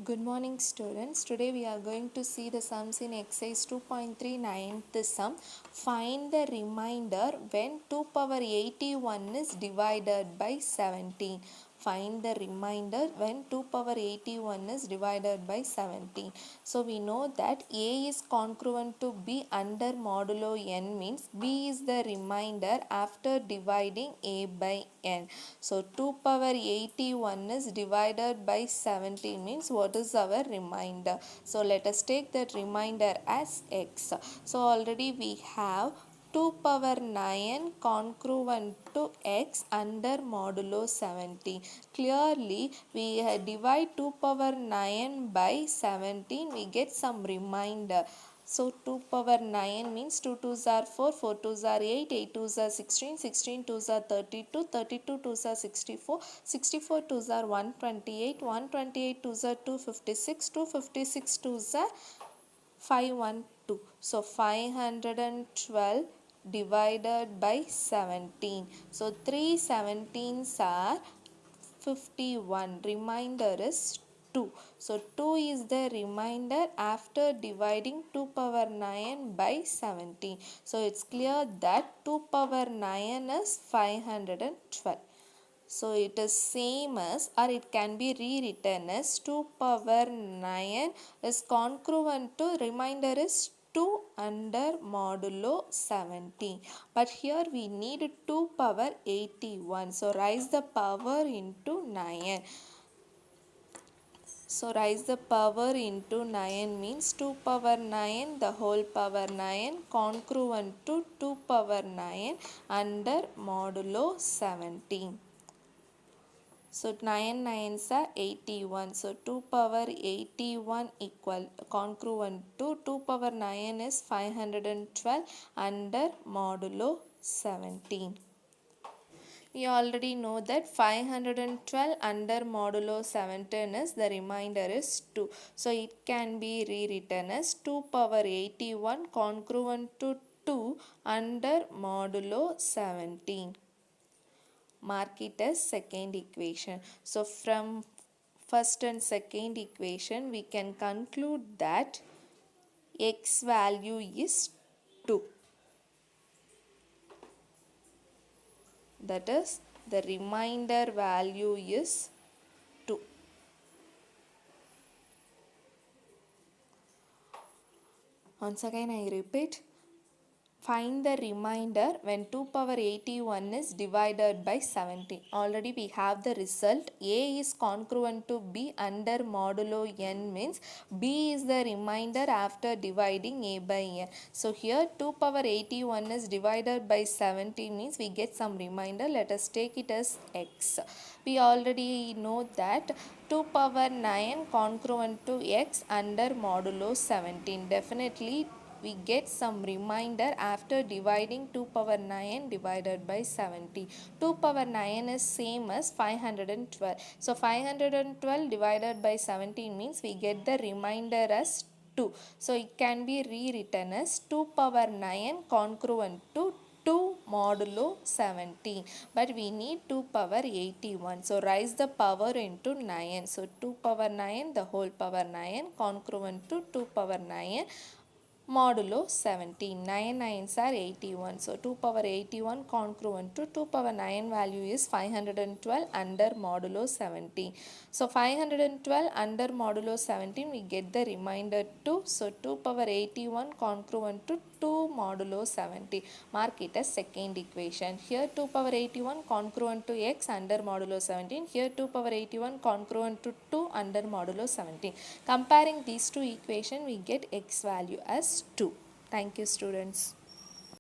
Good morning students. Today we are going to see the sums in exercise 2.3 ninth sum. Find the remainder when 2 power 81 is divided by 17. Find the remainder when 2 power 81 is divided by 17. So we know that A is congruent to B under modulo n means B is the remainder after dividing A by n. So 2 power 81 is divided by 17 means what is our remainder? So let us take that remainder as x. So already we have 2 power 9 congruent to x under modulo 17. Clearly we divide 2 power 9 by 17, we get some remainder. So 2 power 9 means 2 2s are 4, 4 2s are 8, 8 2s are 16, 16 2s are 32, 32 2s are 64, 64 2s are 128, 128 2s are 256, 256 2s are 512. So 512 divided by 17. So 3 17s are 51. Remainder is 2. So 2 is the remainder after dividing 2 power 9 by 17. So it's clear that 2 power 9 is 512. So it is same as, or it can be rewritten as 2 power 9 is congruent to remainder is 2 under modulo 17. But here we need 2 power 81. So raise the power into 9. So raise the power into 9 means 2 power 9 the whole power 9 congruent to 2 power 9 under modulo 17. So 9 9s are 81. So 2 power 81 equal congruent to 2 power 9 is 512 under modulo 17. We already know that 512 under modulo 17 is the remainder is 2. So it can be rewritten as 2 power 81 congruent to 2 under modulo 17. Mark it as second equation. So from first and second equation we can conclude that x value is 2. That is, the remainder value is 2. Once again I repeat, find the remainder when 2 power 81 is divided by 17. Already we have the result. A is congruent to B under modulo n means B is the remainder after dividing A by n. So here 2 power 81 is divided by 17 means we get some remainder. Let us take it as x. We already know that 2 power 9 congruent to x under modulo 17. Definitely we get some remainder after dividing 2 power 9 divided by 70. 2 power 9 is same as 512. So 512 divided by 17 means we get the remainder as 2. So it can be rewritten as 2 power 9 congruent to 2 modulo 17. But we need 2 power 81. So raise the power into 9. So 2 power 9 the whole power 9 congruent to 2 power 9 modulo 17. 9 9s are 81. So 2 power 81 congruent to 2 power 9 value is 512 under modulo 17. So 512 under modulo 17 we get the remainder 2. So 2 power 81 congruent to 2 modulo 70. Mark it as second equation. Here 2 power 81 congruent to x under modulo 17. Here 2 power 81 congruent to 2 under modulo 17. Comparing these two equations we get x value as 2. Thank you students.